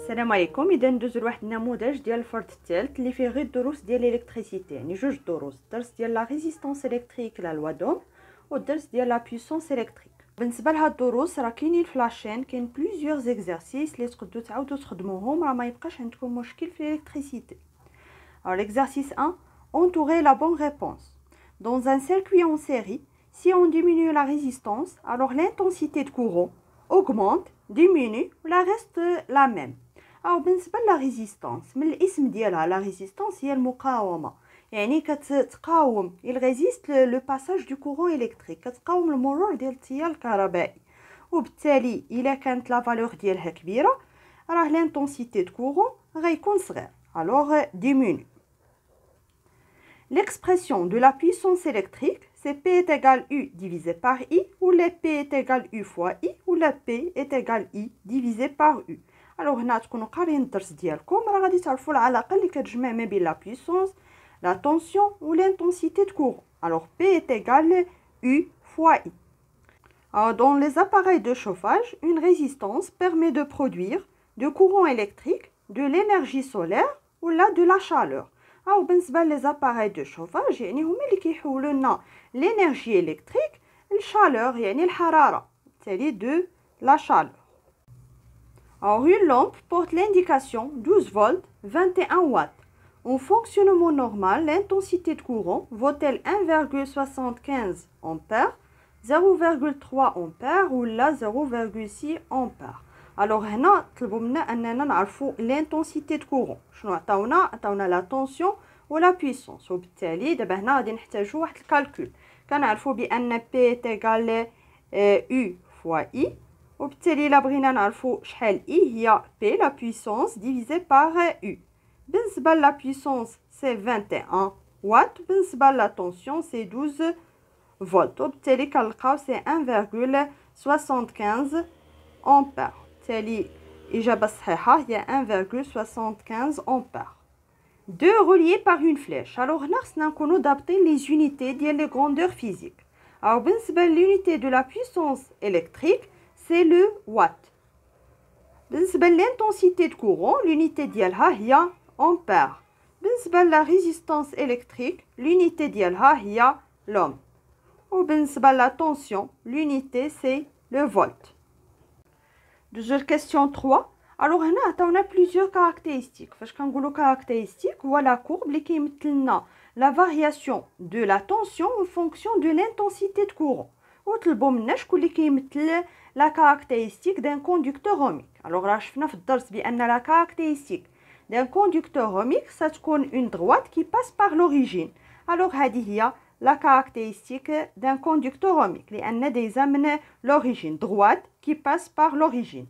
السلام عليكم. اذا ندوزو لواحد النموذج ديال الفرد الثالث اللي فيه غير الدروس ديال الالكتريسيتي، يعني جوج دروس، الدرس ديال لا ريزيستانس الكتريك لا لوا دوم والدرس ديال لا بويسونس الكتريك. بالنسبه لهاد الدروس راه كاينين في لاشين، كاين بليزيور زيكزارسيس اللي تقدروا تعاودوا تخدموهم، راه ما يبقاش عندكم مشكل في الالكتريسيتي. Alors l'exercice 1, entourer la bonne réponse. Dans un circuit en série, si on diminue la résistance, alors l'intensité de courant augmente, diminue, la reste la même. Alors بالنسبه لا ريزيستانس، من الاسم ديالها لا ريزيستانس هي المقاومه، يعني كتقاوم il résiste le passage du courant électrique، كتقاوم المرور ديال التيار الكهربائي، وبالتالي الا كانت لا فالور ديالها كبيره راه لانتونسيتي دو كورون غيكون صغير. alors diminue. L'expression de la puissance électrique, c'est P est égal U divisé par I, ou le P est égal U fois I, ou le P est égal I divisé par U. Alors هنا تكونوا قارين الدرس ديالكم، راه غادي تعرفوا العلاقه اللي كتجمع ما بين la puissance, la tension ou l'intensité de courant. Alors P est égal U fois I. Alors, dans les appareils de chauffage, une résistance permet de produire du courant électrique, de l'énergie solaire ou là de la chaleur. Alors بالنسبه les appareils de chauffage يعني هما اللي كيحولوا لنا l'énergie électrique للchaleur يعني الحراره، بالتالي de la chaleur. Alors une lampe porte l'indication 12 volts 21 watts. En fonctionnement normal, l'intensité de courant vaut-elle 1,75 ampères, 0,3 ampères ou là 0,6 ampères. Alors هنا طلبوا منا اننا نعرفوا l'intensité de courant. شنو عطاونا لا طونسيون ولا بويسونس، وبالتالي دابا هنا غادي نحتاجوا واحد الكالكول. كنعرفوا بان P est égal U fois I، وبالتالي الا بغينا نعرفوا شحال I هي P la puissance divisé par U. بالنسبه لا بويسونس سي 21 وات، بالنسبه لا طونسيون سي 12 فولت، وبالتالي كنلقاو سي 1,75 امبير. بالتالي الإجابة الصحيحة هي 1,75 أمبير. 2 reliés par une flèche. Alors هنا خصنا نكونوا ضابطين لي زونيتي ديال لي غروندور فيزيك. Alors بالنسبة لونيتي دو لا بويسونس إلكتريك سي لو وات. بالنسبة للانتونسيتي دو كورون لونيتي ديالها هي أمبير. بالنسبة لا ريزيستانس إلكتريك لونيتي ديالها هي لوم. وبالنسبة لا طونسيون لونيتي سي لو فولت. Deuxième question 3. Alors هنا عطاونا plusieurs caractéristiques. فاش كنقولوا caractéristique هو لا courbe اللي كيمثل لنا la variation de la tension en fonction de l'intensité de courant. وطلبوا منا شكون اللي كيمثل la caractéristique d'un conducteur ohmique. Alors راه شفنا في الدرس بان la caractéristique d'un conducteur ohmique ستكون une droite qui passe par l'origine. Alors هذه هي la caractéristique d'un conducteur ohmique لأن دايزة من l'origine, droite qui passe par l'origine.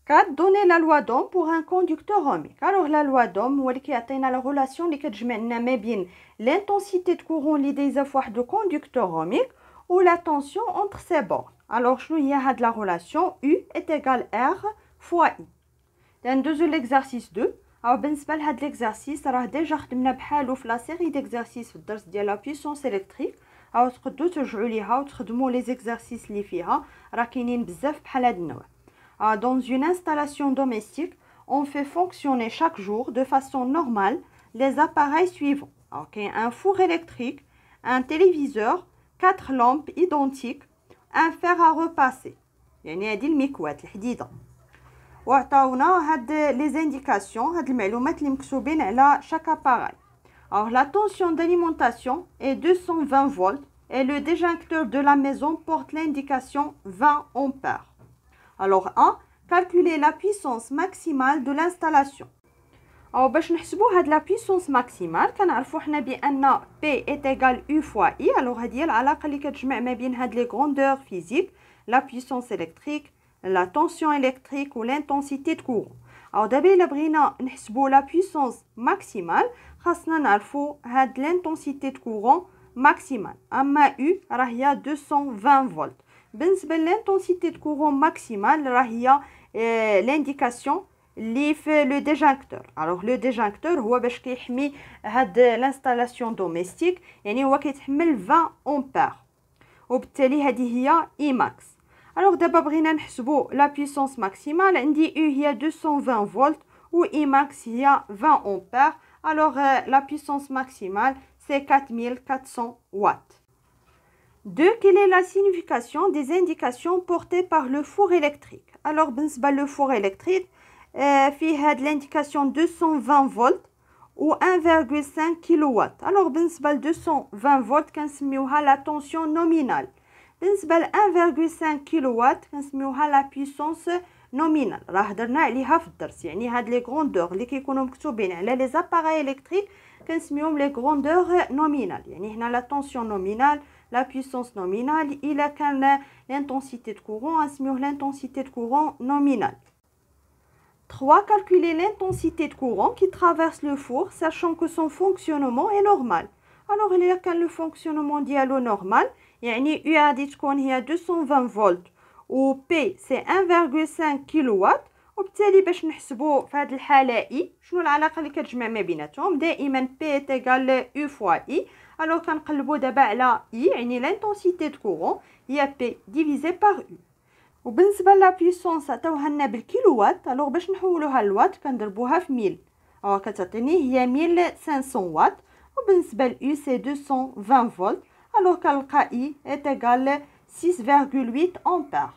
4. Donner la loi d'Ohm pour un conducteur ohmique. Alors la loi d'Ohm هو اللي كيعطينا la relation اللي كتجمع لنا ما بين l'intensité de courant اللي دايزة في واحد conducteur ohmique ou la tension entre ces bornes. Alors شنو هي هاد la relation U est égal R fois I. ندوزو l'exercice 2. Alors بالنسبه لهاد ليكزارسيس راه ديجا خدمنا بحالو في لا سيري ديكزارسيس في الدرس ديال لا بويسونس الكتريك، او تقدروا ترجعوا ليها وتخدموا لي زيكزارسيس اللي فيها، راه كاينين بزاف بحال هاد النوع. Dans une installation domestique, on fait fonctionner chaque jour de façon normale les appareils suivants. Alors كاين un four électrique, un téléviseur, 4 lampes identiques, un fer à repasser. يعني هذه المكوات الحديده. وعطاونا هاد لي زانديكاسيون، هاد المعلومات اللي مكتوبين على شاك اباراي. Alors la tension d'alimentation est 220 volts et le déjoncteur de la maison porte l'indication 20 ampères. Alors 1. Calculer la puissance maximale de l'installation. Alors باش نحسبوا هاد la puissance maximale كنعرفوا حنا بان P est égal U fois I. Alors هذه هي العلاقه اللي كتجمع ما بين هاد لي غروندور فيزيك، la puissance électrique, la tension électrique ou l'intensité de courant. Alors d'abord إلا بغينا نحسبوا la puissance maximale خاصنا نعرفوا هاد l'intensité de courant maximale. اما U راه هي 220 فولت. بالنسبه l'intensité de courant maximale راه هي l'indication اللي في لو ديجونكتور. alors لو ديجونكتور هو باش كيحمي هاد l'installation domestique، يعني هو كيتحمل 20 امبير، وبالتالي هذه هي I max. Alors d'abord بغينا نحسبوا la puissance maximale. عندي U هي 220 فولت ou I max il y a 20 ampères. Alors la puissance maximale c'est 4400 watts. 2. Quelle est la signification des indications portées par le four électrique? Alors بالنسبة le four électrique فيه هاد l'indication 220 volts ou 1,5 kW. Alors بالنسبة 220 volts كنسميوها la tension nominale. بالنسبة 1,5 kW كنسميوها la puissance nominale. راه هضرنا عليها في الدرس. يعني هاد لي غروندور اللي كيكونوا مكتوبين على لي زاباراي الكتريك كنسميوهم لي غروندور نومينال. يعني هنا la tension nominale, la puissance nominale. إلا كان l'intensité de courant نسميوه l'intensité de courant nominale. 3. Calculer l'intensité de courant qui traverse le four, sachant que son fonctionnement est normal. Alors, il y a le fonctionnement dialo normal, يعني U غادي تكون هي 220 فولت و P c'est 1,5 kW. وبالتالي باش نحسبوا في هذه الحالة I شنو العلاقة اللي كتجمع ما بيناتهم؟ دائما P est égal U fois I. Alors كنقلبوا دابا على I يعني l'intensité de courant هي P divisé par U. وبالنسبه لا بيسونس عطاوها لنا بالكيلووات. الوغ باش نحولوها للوات كنضربوها في 1000 او كتعطيني هي 1500 وات. وبالنسبه ل U سي 220 فولت. الوغ كنلقى I est égal 6,8 ampères.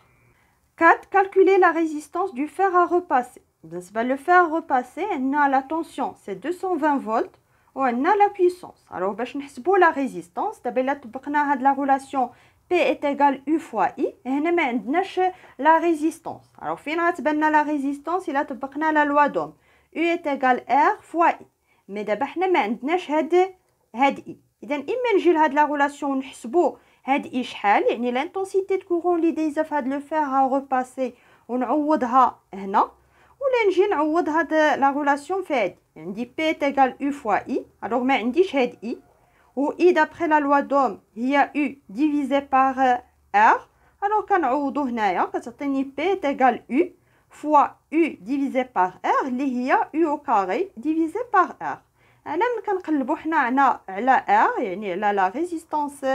4. Calculer la résistance du fer à repasser. بالنسبه le fer à repasser عندنا la tension c'est 220 volts وعندنا la puissance. الوغ باش نحسبوا la résistance دابا الا طبقنا هاد لا ريلاسيون P est égal U fois I. هنا ما عندناش la résistance. Alors فين غتبان لنا la résistance إلا طبقنا la loi d'Ohm. U est égal R fois I. مي دابا حنا ما عندناش هاد I. إذا إما نجي لهاد la relation ونحسبوا هاد I شحال يعني l'intensité de courant اللي دايزة في هاد لو fer à repasser ونعوضها هنا. ولا نجي نعوض هاد la relation في هادي. عندي P est égal U fois I. alors ما عنديش هاد I. ou I d'après la loi d'Ohm هي U divisé par R. alors كنعوضو هنايا كتعطيني P est égal U fois U divisé par R اللي هي U au carré divisé par R. انا ملي كنقلبو حنا على R يعني على la résistance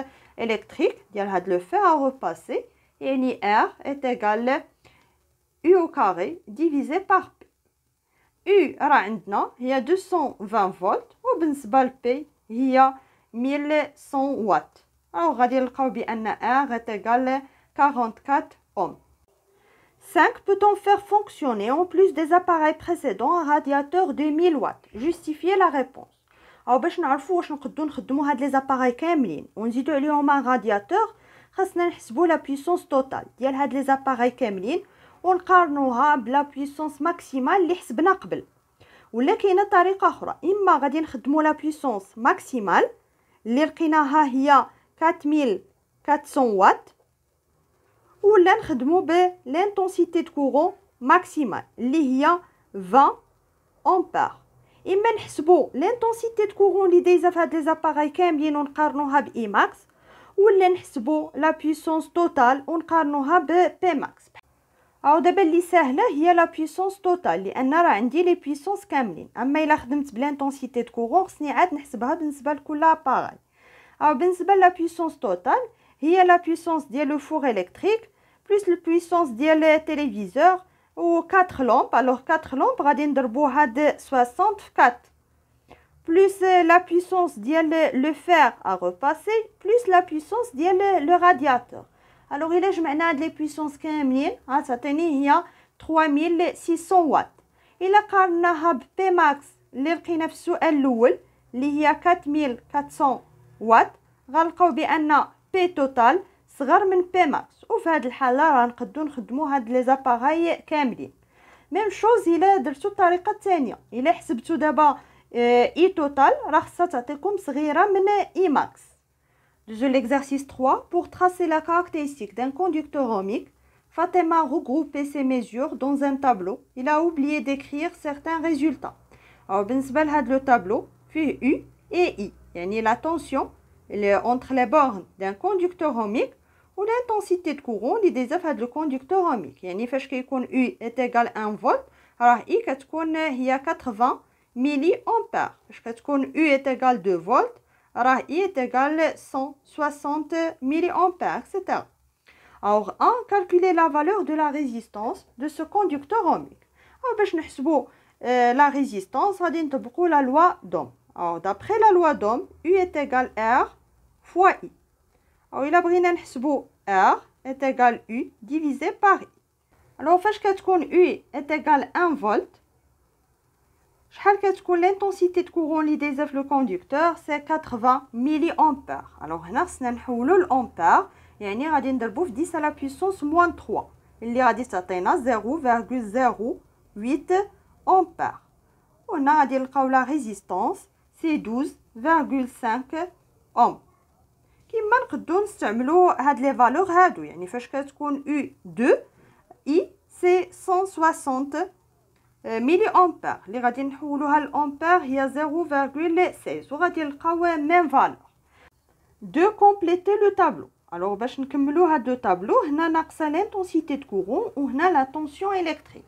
électrique ديال هاد لو fer à repasser يعني R est égal U au carré divisé par P. U راه عندنا هي 220 فولت وبالنسبه ل P هي 1100 watts. Alors غادي نلقاو بان R est égal 44 ohms. 5. Peut-on faire fonctionner en plus des appareils précédents un radiateur de 1000 watts? Justifiez la réponse. او باش نعرفوا واش نقدروا نخدموا هاد لي زاباراي كاملين ونزيدوا عليهم ان رادياتور خاصنا نحسبوا لا بويسونس توتال ديال هاد لي زاباراي كاملين ونقارنوها بلا بويسونس ماكسيمال اللي حسبنا قبل. ولا كاينه طريقه اخرى اما غادي نخدموا لا بويسونس ماكسيمال اللي لقيناها هي 4400 وات ولا نخدموا ب l'intensité de courant maximale اللي هي 20 ampères. اما نحسبوا l'intensité de courant اللي دايزه في هاد لي زاباراي كاملين ونقارنوها ب I max ولا نحسبوا لا بويسونس توتال ونقارنوها ب P max. او دابا اللي ساهله هي لا بويسونس توتال لان راه عندي لي بويسونس كاملين. اما الا خدمت بلانتونسيتي دو كورون خصني عاد نحسبها بالنسبه لكل اباراي. او بالنسبه لا بويسونس توتال هي لا بويسونس ديال لو فور الكتريك بلس لو بويسونس ديال التلفزيور و 4 لامب. الوغ 4 لامب غادي نضربوا هاد 60 في 4 بلس لا بويسونس ديال لو فير ا ريباسي بلس لا بويسونس ديال لو رادياتور. الوغ الا جمعنا هاد لي بويسونس كاملين غتعطيني هي 3600 وات. الا قارناها ب بي ماكس اللي لقينا في السؤال الاول اللي هي 4400 وات غنلقاو بان بي توتال صغر من بي ماكس. وفي هاد الحاله راه نقدروا نخدموا هاد لي زاباراي كاملين. ميم شوز الا درتو الطريقه الثانيه الا حسبتو دابا اي توتال راه خصها تعطيكم صغيره من اي ماكس. De l'exercice 3, pour tracer la caractéristique d'un conducteur ohmique, Fatima a regroupé ses mesures dans un tableau. Il a oublié d'écrire certains résultats. Alors, بالنسبة لهاد le tableau, فيه U et I. يعني la tension entre les bornes d'un conducteur ohmique ou l'intensité de courant اللي دايزة في هاد le conducteur ohmique. يعني فاش كيكون U est égal 1 volt, راه I كتكون هي 80 ملي أمبير. فاش كتكون U est égal 2 volt, راه I est égal 160 milliampères, etc. Alors, 1. Calculer la valeur de la résistance de ce conducteur ohmique. Alors, باش نحسبوا la résistance, غادي نطبقوا la loi d'Ohm. Alors d'après la loi d'Ohm, U est égal R fois I. Alors إلا بغينا نحسبوا R est égal U divisé par I. Alors فاش كتكون U est égal 1 volt, شحال كتكون l'intensité de courant اللي دايزه في le conducteur c'est 80 milliampères. Alors هنا خصنا نحولوا l'ampère, يعني غادي نضربوا في 10 à la puissance moins 3 اللي غادي تعطينا 0,08 ampères. وهنا غادي نلقاو la résistance c'est 12,5 ohm. كيما نقدروا نستعملوا هاد لي فالور هادو, يعني فاش كتكون U2 I c'est 160 milliampères اللي غادي نحولوها لامبير هي 0,16 وغادي نلقاو ميم فالور. دو كومبليتي لو طابلو. الوغ باش نكملو هاد لو طابلو, هنا ناقصه لانتونسيتي دو كورون وهنا لا طونسيون الكتريك.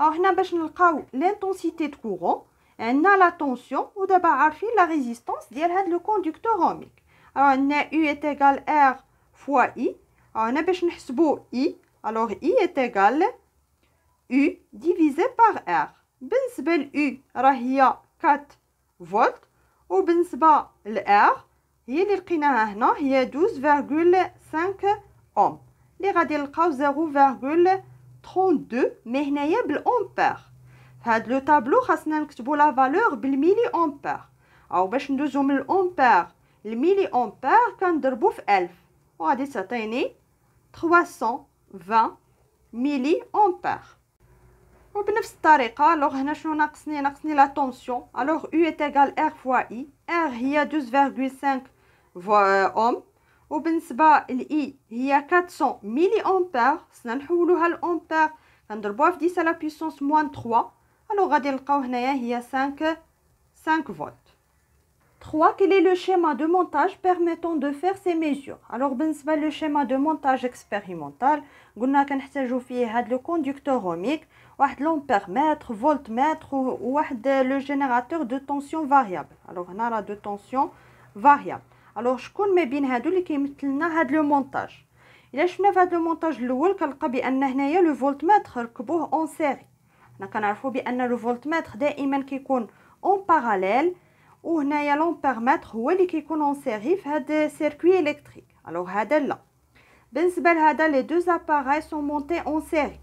الوغ هنا باش نلقاو لانتونسيتي دو كورون عندنا لا طونسيون ودابا عارفين لا ريزيستانس ديال هاد لو كوندكتور اوميك. الوغ عندنا U est égal R fois I. الوغ هنا باش نحسبو I, الوغ I est égal U divisé par R. بالنسبة ل U راه هي 4 فولت, وبالنسبة ل R هي اللي لقيناها هنا هي 12,5 اوم اللي غادي نلقاو 0,32 مي هنايا بالامبير. فهاد لو طابلو خاصنا نكتبو لا فالور بالميلي امبير. او باش ندوزو من الامبير للميلي امبير كنضربو في 1000 وغادي تعطيني 320 ميلي امبير. وبنفس الطريقه الوغ هنا شنو ناقصني لا طونسيون. الوغ U est égal R fois I. R هي 12,5 اوم, وبالنسبه ل I هي 400 ملي امبير. خصنا نحولوها لامبير كنضربوها في 10 على puissance moins 3. الوغ غادي نلقاو هنايا هي 5 فولت. 3. Quel est le schéma de montage permettant de faire ces mesures? Alors بالنسبه لو schéma de montage expérimental قلنا كنحتاجو فيه هاد لو كوندكتور اوميك, واحد لامبيرمتر, فولتمتر وواحد لو جينيراتور دو طونسيون فاريابل. الوغ هنا راه دو طونسيون فاريابل. الوغ شكون ما بين هادو اللي كيمثل لنا هاد لو مونتاج؟ الا شفنا في هاد لو مونتاج الاول كنلقى بان هنايا لو فولتمتر ركبوه اون سيري. حنا كنعرفوا بان لو فولتمتر دائما كيكون اون باراليل, وهنايا لامبيرمتر هو اللي كيكون اون سيري في هاد سيركوي الكتريك. الوغ هذا لا. بالنسبه لهذا لي دو اباراي سون مونتي اون سيري,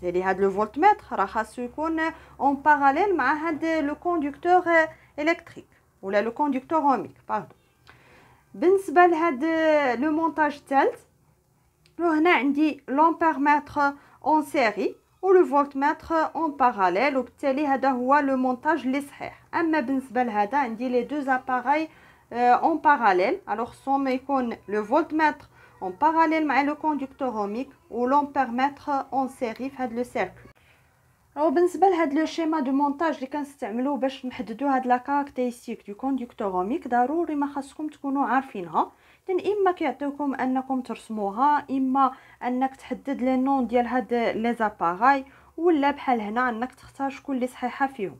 يعني هاد لو فولتمتر راه خاصو يكون اون باراليل مع هاد لو كوندكتور الكتريك ولا لو كوندكتور اوميك باردون. بالنسبه لهاد لو مونتاج الثالث, هنا عندي لامبيرمتر اون سيري ولو فولتمتر اون باراليل, وبالتالي هذا هو لو مونتاج اللي صحيح. اما بالنسبه لهذا عندي لي دو اباراي اون باراليل, الوغ خصهم يكون لو فولتمتر اون باراليل مع لو كوندكتور اوميك و لامبيرمتر اون سيري في هذا لو سيركوي. بالنسبه لهاد لو شيما دو مونتاج اللي كنستعملوه باش نحددوا هاد لا كاركتيرستيك دو كوندكتور اوميك, ضروري ما خاصكم تكونوا عارفينها, لان اما كيعطيوكم انكم ترسموها, اما انك تحدد لي نون ديال هاد لي زاباراي, ولا بحال هنا انك تختار شكون اللي صحيحه فيهم.